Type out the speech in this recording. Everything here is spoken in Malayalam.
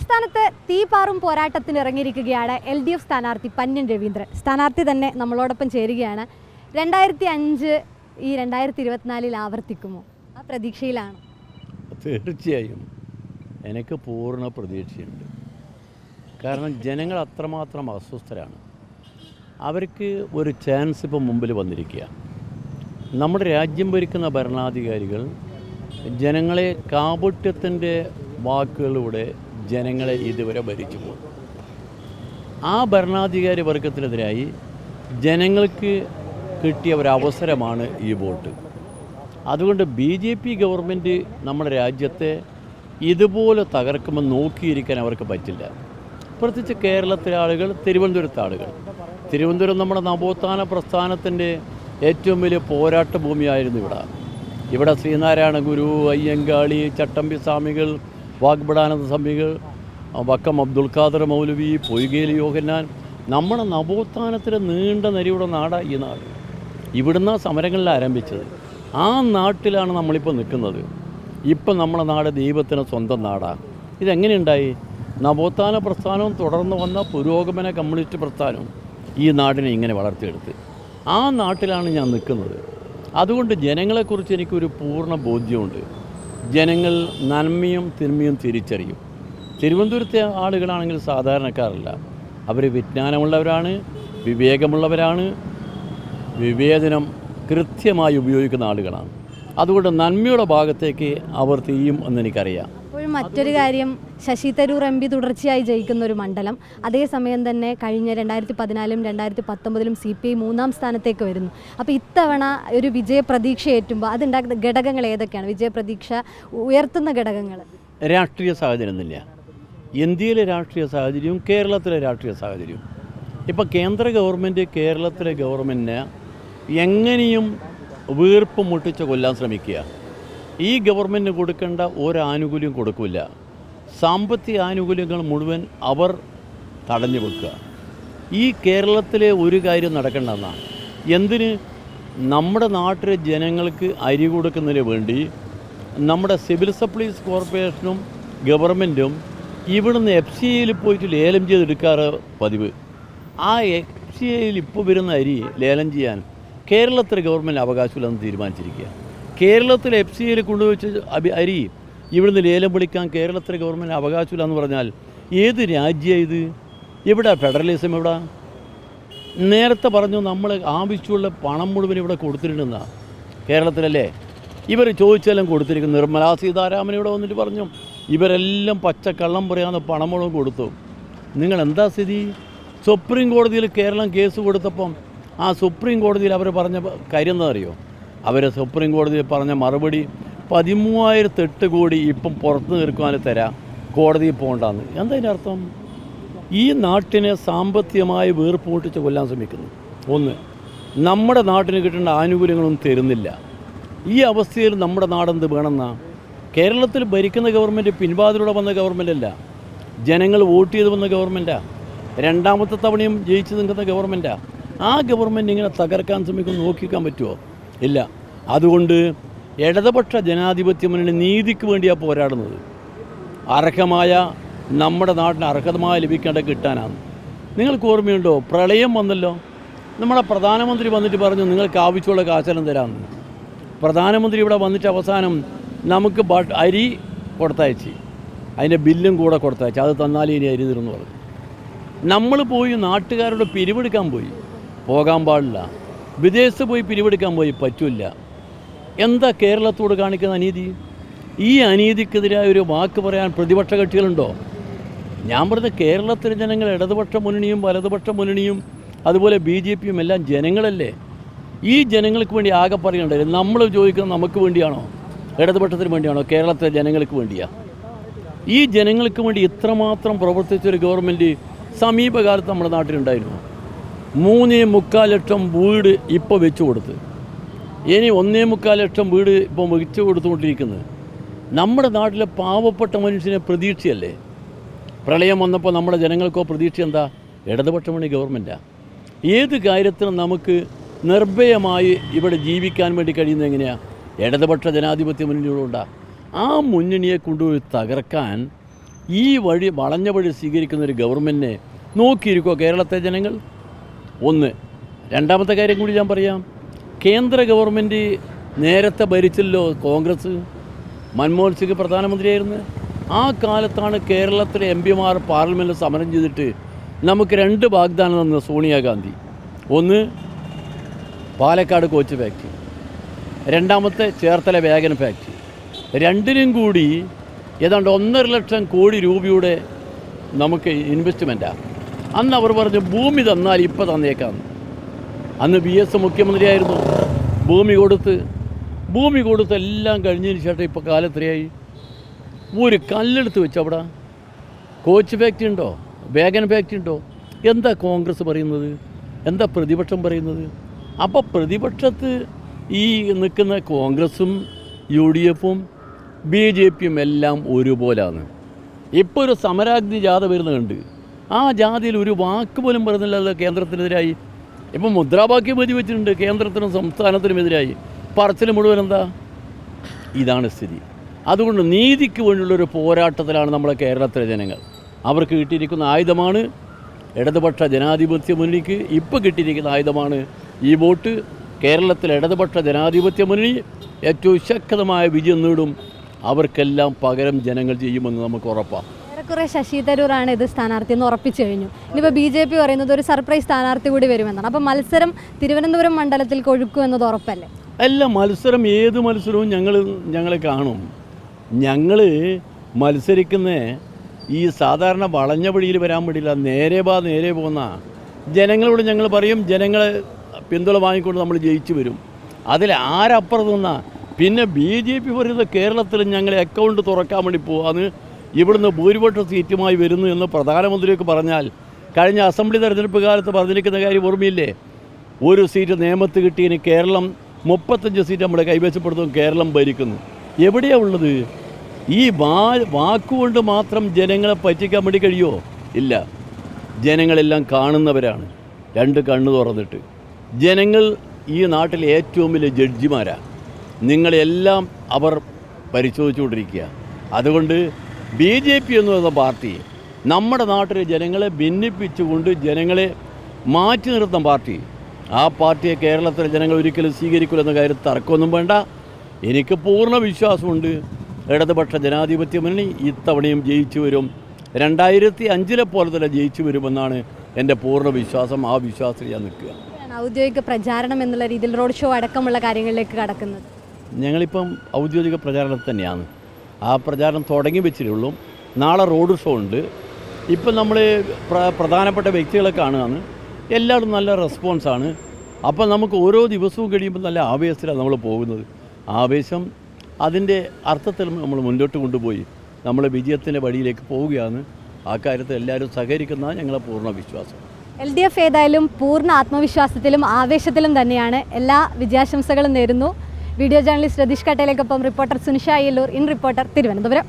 സംസ്ഥാനത്ത് തീപാറും പോരാട്ടത്തിന് ഇറങ്ങിയിരിക്കുകയാണ് LDF സ്ഥാനാർത്ഥി പന്ന്യൻ രവീന്ദ്രൻ. സ്ഥാനാർത്ഥി തന്നെ നമ്മളോടൊപ്പം ചേരുകയാണ്. 2005 ഈ 2024 ആവർത്തിക്കുമോ? ആ പ്രതീക്ഷയിലാണ്. തീർച്ചയായും എനിക്ക് പൂർണ്ണ പ്രതീക്ഷയുണ്ട്. കാരണം ജനങ്ങൾ അത്രമാത്രം അസ്വസ്ഥരാണ്. അവർക്ക് ഒരു ചാൻസ് ഇപ്പം മുമ്പിൽ വന്നിരിക്കുക. നമ്മുടെ രാജ്യം ഭരിക്കുന്ന ഭരണാധികാരികൾ ജനങ്ങളെ കാപട്യത്തിൻ്റെ വാക്കുകളിലൂടെ ജനങ്ങളെ ഇതുവരെ ഭരിച്ചു പോകും. ആ ഭരണാധികാരി വർഗത്തിനെതിരായി ജനങ്ങൾക്ക് കിട്ടിയ ഒരവസരമാണ് ഈ വോട്ട്. അതുകൊണ്ട് BJP ഗവൺമെൻറ് നമ്മുടെ രാജ്യത്തെ ഇതുപോലെ തകർക്കുമെന്ന് നോക്കിയിരിക്കാൻ അവർക്ക് പറ്റില്ല. പ്രത്യേകിച്ച് കേരളത്തിലെ ആളുകൾ, തിരുവനന്തപുരത്തെ ആളുകൾ. തിരുവനന്തപുരം നമ്മുടെ നവോത്ഥാന പ്രസ്ഥാനത്തിൻ്റെ ഏറ്റവും വലിയ പോരാട്ട ഭൂമിയായിരുന്നു. ഇവിടെ ശ്രീനാരായണ ഗുരു, അയ്യങ്കാളി, ചട്ടമ്പി സ്വാമികൾ, വാഗ്ബടാനന്ദ സ്വാമികൾ, വക്കം അബ്ദുൽ ഖാദർ മൗലവി, പൊയ്കേലി യോഹന്നാൻ, നമ്മുടെ നവോത്ഥാനത്തിലെ നീണ്ട നിരയുടെ നാടാണ് ഈ നാട്. ഇവിടുന്ന് സമരങ്ങളിൽ ആരംഭിച്ചത്. ആ നാട്ടിലാണ് നമ്മളിപ്പോൾ നിൽക്കുന്നത്. ഇപ്പം നമ്മുടെ നാട് ദൈവത്തിന് സ്വന്തം നാടാണ്. ഇതെങ്ങനെയുണ്ടായി? നവോത്ഥാന പ്രസ്ഥാനവും തുടർന്ന് വന്ന പുരോഗമന കമ്മ്യൂണിസ്റ്റ് പ്രസ്ഥാനവും ഈ നാടിനെ ഇങ്ങനെ വളർത്തിയെടുത്ത് ആ നാട്ടിലാണ് ഞാൻ നിൽക്കുന്നത്. അതുകൊണ്ട് ജനങ്ങളെക്കുറിച്ച് എനിക്കൊരു പൂർണ്ണ ബോധ്യമുണ്ട്. ജനങ്ങൾ നന്മയും തിന്മയും തിരിച്ചറിയും. തിരുവനന്തപുരത്തെ ആളുകളാണെങ്കിൽ സാധാരണക്കാരല്ല. അവർ വിജ്ഞാനമുള്ളവരാണ്, വിവേകമുള്ളവരാണ്, വിവേചനം കൃത്യമായി ഉപയോഗിക്കുന്ന ആളുകളാണ്. അതുകൊണ്ട് നന്മയുടെ ഭാഗത്തേക്ക് അവർ ചെയ്യും എന്നെനിക്കറിയാം. അപ്പോഴും മറ്റൊരു കാര്യം, ശശി തരൂർ MP തുടർച്ചയായി ജയിക്കുന്ന ഒരു മണ്ഡലം. അതേസമയം തന്നെ കഴിഞ്ഞ 2014-ലും 2019-ലും CPI 3-ാം സ്ഥാനത്തേക്ക് വരുന്നു. അപ്പോൾ ഇത്തവണ ഒരു വിജയപ്രതീക്ഷ ഏറ്റുമ്പോൾ അതുണ്ടാക്കുന്ന ഘടകങ്ങൾ ഏതൊക്കെയാണ്? വിജയപ്രതീക്ഷ ഉയർത്തുന്ന ഘടകങ്ങൾ രാഷ്ട്രീയ സാഹചര്യം തന്നെയാണ്. ഇന്ത്യയിലെ രാഷ്ട്രീയ സാഹചര്യവും കേരളത്തിലെ രാഷ്ട്രീയ സാഹചര്യവും. ഇപ്പോൾ കേന്ദ്ര ഗവൺമെൻറ് കേരളത്തിലെ ഗവൺമെൻറ്റിനെ എങ്ങനെയും വീർപ്പ് മുട്ടിച്ച് കൊല്ലാൻ ശ്രമിക്കുക. ഈ ഗവൺമെൻറ്റിന് കൊടുക്കേണ്ട ഒരാനുകൂല്യം കൊടുക്കില്ല. സാമ്പത്തിക ആനുകൂല്യങ്ങൾ മുഴുവൻ അവർ തടഞ്ഞു വെക്കുക. ഈ കേരളത്തിലെ ഒരു കാര്യം നടക്കേണ്ടതെന്നാണ്. എന്തിന്? നമ്മുടെ നാട്ടിലെ ജനങ്ങൾക്ക് അരി കൊടുക്കുന്നതിന് വേണ്ടി നമ്മുടെ സിവിൽ സപ്ലൈസ് കോർപ്പറേഷനും ഗവൺമെൻറ്റും ഇവിടുന്ന് FCIയിൽ പോയിട്ട് ലേലം ചെയ്തെടുക്കാറ് പതിവ്. ആ FCIയിൽ ഇപ്പോൾ വരുന്ന അരി ലേലം ചെയ്യാൻ കേരളത്തിലെ ഗവൺമെൻറ് അവകാശമില്ലെന്ന് തീരുമാനിച്ചിരിക്കുക. കേരളത്തിലെ FCIയിൽ കൊണ്ടുവച്ച് അരി ഇവിടുന്ന് ലേലം വിളിക്കാൻ കേരളത്തിലെ ഗവൺമെൻറ് അവകാശമില്ല എന്ന് പറഞ്ഞാൽ ഏത് രാജ്യമാണ് ഇത്? ഇവിടെ ഫെഡറലിസം എവിടെ? നേരത്തെ പറഞ്ഞു നമ്മൾ ആവശ്യമുള്ള പണം മുഴുവൻ ഇവിടെ കൊടുത്തിട്ടുണ്ടെന്നാണ്. കേരളത്തിലല്ലേ ഇവർ ചോദിച്ചാലും കൊടുത്തിരിക്കും. നിർമ്മലാ സീതാരാമൻ ഇവിടെ വന്നിട്ട് പറഞ്ഞു ഇവരെല്ലാം പച്ചക്കള്ളം പറയാമെന്ന് പണം മുഴുവൻ കൊടുത്തു. നിങ്ങൾ എന്താ സ്ഥിതി? സുപ്രീം കോടതിയിൽ കേരളം കേസ് കൊടുത്തപ്പം ആ സുപ്രീം കോടതിയിൽ അവർ പറഞ്ഞ കാര്യം എന്താ അറിയോ? അവർ സുപ്രീം കോടതിയിൽ പറഞ്ഞ മറുപടി 13,008 കോടി ഇപ്പം പുറത്ത് നിൽക്കാൻ തരാം, കോടതിയിൽ പോകണ്ടെന്ന്. എന്താ അതിൻ്റെ അർത്ഥം? ഈ നാട്ടിനെ സാമ്പത്തികമായി വീർപ്പ് മുട്ടിച്ച് കൊല്ലാൻ ശ്രമിക്കുന്നു. ഒന്ന്, നമ്മുടെ നാട്ടിന് കിട്ടേണ്ട ആനുകൂല്യങ്ങളൊന്നും തരുന്നില്ല. ഈ അവസ്ഥയിൽ നമ്മുടെ നാടെന്ത് വേണമെന്നാ? കേരളത്തിൽ ഭരിക്കുന്ന ഗവൺമെൻറ് പിൻവാതിലൂടെ വന്ന ഗവൺമെൻറ്റല്ല, ജനങ്ങൾ വോട്ട് ചെയ്ത് വന്ന ഗവൺമെൻറ്റാണ്. രണ്ടാമത്തെ തവണയും ജയിച്ച് നിൽക്കുന്ന ഗവൺമെൻറ്റാണ്. ആ ഗവൺമെൻറ് ഇങ്ങനെ തകർക്കാൻ ശ്രമിക്കുന്നു. നോക്കിക്കാൻ പറ്റുമോ? ഇല്ല. അതുകൊണ്ട് ഇടതുപക്ഷ ജനാധിപത്യ മുന്നണി നീതിക്ക് വേണ്ടിയാണ് പോരാടുന്നത്. അർഹമായ നമ്മുടെ നാട്ടിന് അർഹതമായി ലഭിക്കേണ്ട കിട്ടാനാണ്. നിങ്ങൾക്ക് ഓർമ്മയുണ്ടോ? പ്രളയം വന്നല്ലോ. നമ്മുടെ പ്രധാനമന്ത്രി വന്നിട്ട് പറഞ്ഞു നിങ്ങൾക്ക് ആവശ്യമുള്ള കാശെല്ലാം തരാമെന്ന്. പ്രധാനമന്ത്രി ഇവിടെ വന്നിട്ട് അവസാനം നമുക്ക് അരി കൊടുത്തയച്ച് അതിൻ്റെ ബില്ലും കൂടെ കൊടുത്തയച്ച് അത് തന്നാലേ ഇനി അരി തരുമെന്ന് പറഞ്ഞു. നമ്മൾ പോയി നാട്ടുകാരോട് പിരിവെടുക്കാൻ പോകാൻ പാടില്ല. വിദേശത്ത് പോയി പിരിവെടുക്കാൻ പറ്റില്ല. എന്താ കേരളത്തോട് കാണിക്കുന്ന അനീതി? ഈ അനീതിക്കെതിരായ ഒരു വാക്ക് പറയാൻ പ്രതിപക്ഷ കക്ഷികളുണ്ടോ? ഞാൻ പറഞ്ഞ കേരളത്തിലെ ജനങ്ങൾ ഇടതുപക്ഷ മുന്നണിയും വലതുപക്ഷ മുന്നണിയും അതുപോലെ BJPയും എല്ലാം ജനങ്ങളല്ലേ. ഈ ജനങ്ങൾക്ക് വേണ്ടി ആകെ പറയണ്ടേ? നമ്മൾ ചോദിക്കുന്നത് നമുക്ക് വേണ്ടിയാണോ? ഇടതുപക്ഷത്തിന് വേണ്ടിയാണോ? കേരളത്തിലെ ജനങ്ങൾക്ക് വേണ്ടിയാണ്. ഈ ജനങ്ങൾക്ക് വേണ്ടി ഇത്രമാത്രം പ്രവർത്തിച്ചൊരു ഗവൺമെൻറ് സമീപകാലത്ത് നമ്മുടെ നാട്ടിലുണ്ടായിരുന്നു. 3.25 ലക്ഷം വീട് ഇപ്പോൾ വെച്ച് കൊടുത്ത്, ഇനി 1.25 ലക്ഷം വീട് ഇപ്പോൾ വെച്ച് കൊടുത്തുകൊണ്ടിരിക്കുന്നത്. നമ്മുടെ നാട്ടിലെ പാവപ്പെട്ട മനുഷ്യനെ പ്രതീക്ഷയല്ലേ? പ്രളയം വന്നപ്പോൾ നമ്മുടെ ജനങ്ങൾക്കോ പ്രതീക്ഷ എന്താ? ഇടതുപക്ഷ മുന്നണി ഗവൺമെൻറ്റാണ്. ഏത് കാര്യത്തിനും നമുക്ക് നിർഭയമായി ഇവിടെ ജീവിക്കാൻ വേണ്ടി കഴിയുന്നത് എങ്ങനെയാണ്? ഇടതുപക്ഷ ജനാധിപത്യ മുന്നണികളുണ്ടാ. ആ മുന്നണിയെ കൊണ്ടുപോയി തകർക്കാൻ ഈ വഴി വളഞ്ഞ വഴി സ്വീകരിക്കുന്ന ഒരു ഗവൺമെൻറ്റിനെ നോക്കിയിരിക്കുമോ കേരളത്തെ ജനങ്ങൾ? ഒന്ന്. രണ്ടാമത്തെ കാര്യം കൂടി ഞാൻ പറയാം. കേന്ദ്ര ഗവൺമെൻറ് നേരത്തെ ഭരിച്ചല്ലോ കോൺഗ്രസ്. മൻമോഹൻ സിംഗ് പ്രധാനമന്ത്രിയായിരുന്നു. ആ കാലത്താണ് കേരളത്തിലെ എം പിമാർ പാർലമെൻറ്റിൽ സമരം ചെയ്തിട്ട് നമുക്ക് 2 വാഗ്ദാനം തന്ന സോണിയാഗാന്ധി. ഒന്ന് പാലക്കാട് കോച്ച് ഫാക്ടറി, രണ്ടാമത്തെ ചേർത്തല വാഗൺ ഫാക്ടറി. രണ്ടിനും കൂടി ഏതാണ്ട് 1.5 ലക്ഷം കോടി രൂപയുടെ നമുക്ക് ഇൻവെസ്റ്റ്മെൻറ്റാണ്. അന്ന് അവർ പറഞ്ഞു ഭൂമി തന്നാൽ ഇപ്പോൾ തന്നേക്കാം. അന്ന് BS മുഖ്യമന്ത്രിയായിരുന്നു. ഭൂമി കൊടുത്ത് എല്ലാം കഴിഞ്ഞതിന് ശേഷം ഇപ്പോൾ കാലത്രയായി. ഒരു കല്ലെടുത്ത് വെച്ച് അവിടെ കോച്ച് ഫാക്ടറി ഉണ്ടോ? വാഗൺ ഫാക്ടറി ഉണ്ടോ? എന്താ കോൺഗ്രസ് പറയുന്നത്? എന്താ പ്രതിപക്ഷം പറയുന്നത്? അപ്പോൾ പ്രതിപക്ഷത്ത് ഈ നിൽക്കുന്ന കോൺഗ്രസും UDFും BJPയും എല്ലാം ഒരുപോലാണ്. ഇപ്പോൾ ഒരു സമരാഗ്നി ജാഥ വരുന്നുണ്ട്. ആ ജാഥയിൽ ഒരു വാക്ക് പോലും പറയുന്നില്ലല്ലോ കേന്ദ്രത്തിനെതിരായി. ഇപ്പം മുദ്രാവാക്യം എഴുതി വെച്ചിട്ടുണ്ട് കേന്ദ്രത്തിനും സംസ്ഥാനത്തിനുമെതിരായി. പറച്ചിൽ മുഴുവൻ എന്താ? ഇതാണ് സ്ഥിതി. അതുകൊണ്ട് നീതിക്ക് വേണ്ടിയുള്ളൊരു പോരാട്ടത്തിലാണ് നമ്മളെ കേരളത്തിലെ ജനങ്ങൾ. അവർക്ക് കിട്ടിയിരിക്കുന്ന ആയുധമാണ് ഇടതുപക്ഷ ജനാധിപത്യ മുന്നണിക്ക് ഇപ്പോൾ കിട്ടിയിരിക്കുന്ന ആയുധമാണ് ഈ വോട്ട്. കേരളത്തിലെ ഇടതുപക്ഷ ജനാധിപത്യ മുന്നണി ഏറ്റവും ശക്തമായ വിജയം നേടും. അവർക്കെല്ലാം പകരം ജനങ്ങൾ ചെയ്യുമെന്ന് നമുക്ക് ഉറപ്പാണ്. ഏറെക്കുറെ ശശി തരൂറാണ് ഇത് സ്ഥാനാർത്ഥി എന്ന് ഉറപ്പിച്ചു കഴിഞ്ഞു. ഇനിയിപ്പോൾ BJP പറയുന്നത് ഒരു സർപ്രൈസ് സ്ഥാനാർത്ഥി കൂടി വരുമെന്നാണ്. അപ്പോൾ മത്സരം തിരുവനന്തപുരം മണ്ഡലത്തിൽ കൊഴുക്കും എന്നത് ഉറപ്പല്ലേ? അല്ല, മത്സരം ഏത് മത്സരവും ഞങ്ങൾ കാണും. ഞങ്ങൾ മത്സരിക്കുന്ന ഈ സാധാരണ വളഞ്ഞ വഴിയിൽ വരാൻ വേണ്ടിയില്ല. നേരെ പോകുന്ന ജനങ്ങളോട് ഞങ്ങൾ പറയും, ജനങ്ങളെ പിന്തുണ വാങ്ങിക്കൊണ്ട് നമ്മൾ ജയിച്ചു വരും. അതിൽ ആരപ്പുറത്ത് നിന്നാൽ പിന്നെ BJP പറയുന്നത് കേരളത്തിൽ ഞങ്ങളെ അക്കൗണ്ട് തുറക്കാൻ വേണ്ടി പോകാമെന്ന്, ഇവിടുന്ന് ഭൂരിപക്ഷ സീറ്റുമായി വരുന്നു എന്ന് പ്രധാനമന്ത്രിയൊക്കെ പറഞ്ഞാൽ കഴിഞ്ഞ അസംബ്ലി തെരഞ്ഞെടുപ്പ് കാലത്ത് പറഞ്ഞിരിക്കുന്ന കാര്യം ഓർമ്മയില്ലേ? ഒരു സീറ്റ് നിയമത്ത് കിട്ടിയതിന് കേരളം 35 സീറ്റ് നമ്മുടെ കൈവശപ്പെടുത്തും, കേരളം ഭരിക്കുന്നു. എവിടെയാണ് ഉള്ളത്? ഈ വാക്കുകൊണ്ട് മാത്രം ജനങ്ങളെ പറ്റിക്കാൻ വേണ്ടി കഴിയുമോ? ഇല്ല. ജനങ്ങളെല്ലാം കാണുന്നവരാണ്, 2 കണ്ണ് തുറന്നിട്ട്. ജനങ്ങൾ ഈ നാട്ടിലെ ഏറ്റവും വലിയ ജഡ്ജിമാരാണ്. നിങ്ങളെല്ലാം അവർ പരിശോധിച്ചുകൊണ്ടിരിക്കുക. അതുകൊണ്ട് BJP എന്ന് പറയുന്ന പാർട്ടി നമ്മുടെ നാട്ടിലെ ജനങ്ങളെ ഭിന്നിപ്പിച്ചുകൊണ്ട് ജനങ്ങളെ മാറ്റി നിർത്തുന്ന പാർട്ടി. ആ പാർട്ടിയെ കേരളത്തിലെ ജനങ്ങൾ ഒരിക്കലും സ്വീകരിക്കില്ലെന്ന കാര്യം തർക്കമൊന്നും വേണ്ട. എനിക്ക് പൂർണ്ണ വിശ്വാസമുണ്ട് ഇടതുപക്ഷ ജനാധിപത്യ മുന്നണി ഇത്തവണയും ജയിച്ചു വരും. 2005 പോലെ തന്നെ ജയിച്ചു വരുമെന്നാണ് എൻ്റെ പൂർണ്ണ വിശ്വാസം. ആ വിശ്വാസത്തിൽ ഞാൻ നിൽക്കുക. ഔദ്യോഗിക പ്രചാരണം എന്നുള്ള രീതിയിൽ റോഡ് ഷോ അടക്കമുള്ള കാര്യങ്ങളിലേക്ക് കടക്കുന്നത് ഞങ്ങളിപ്പം ഔദ്യോഗിക പ്രചാരണം തന്നെയാണ്. ആ പ്രചാരണം തുടങ്ങി വെച്ചിട്ടേ ഉള്ളൂ. നാളെ റോഡ് ഷോ ഉണ്ട്. ഇപ്പം നമ്മൾ പ്രധാനപ്പെട്ട വ്യക്തികളെ കാണുകയാണ്. എല്ലാവരും നല്ല റെസ്പോൺസാണ്. അപ്പം നമുക്ക് ഓരോ ദിവസവും കഴിയുമ്പോൾ നല്ല ആവേശത്തിലാണ് നമ്മൾ പോകുന്നത്. ആവേശം അതിൻ്റെ അർത്ഥത്തിൽ നമ്മൾ മുന്നോട്ട് കൊണ്ടുപോയി നമ്മൾ വിജയത്തിൻ്റെ വഴിയിലേക്ക് പോവുകയാണ്. ആ കാര്യത്തിൽ എല്ലാവരും സഹകരിക്കുന്ന ഞങ്ങളെ പൂർണ്ണ വിശ്വാസം. LDF ഏതായാലും പൂർണ്ണ ആത്മവിശ്വാസത്തിലും ആവേശത്തിലും തന്നെയാണ്. എല്ലാ വിജയാശംസകളും നേരുന്നു. വീഡിയോ ജേർണലിസ്റ്റ് രതീഷ് കട്ടയിലേക്കൊപ്പം reporter Sunisha Ayyalloor, in reporter, Thiruvananthapuram.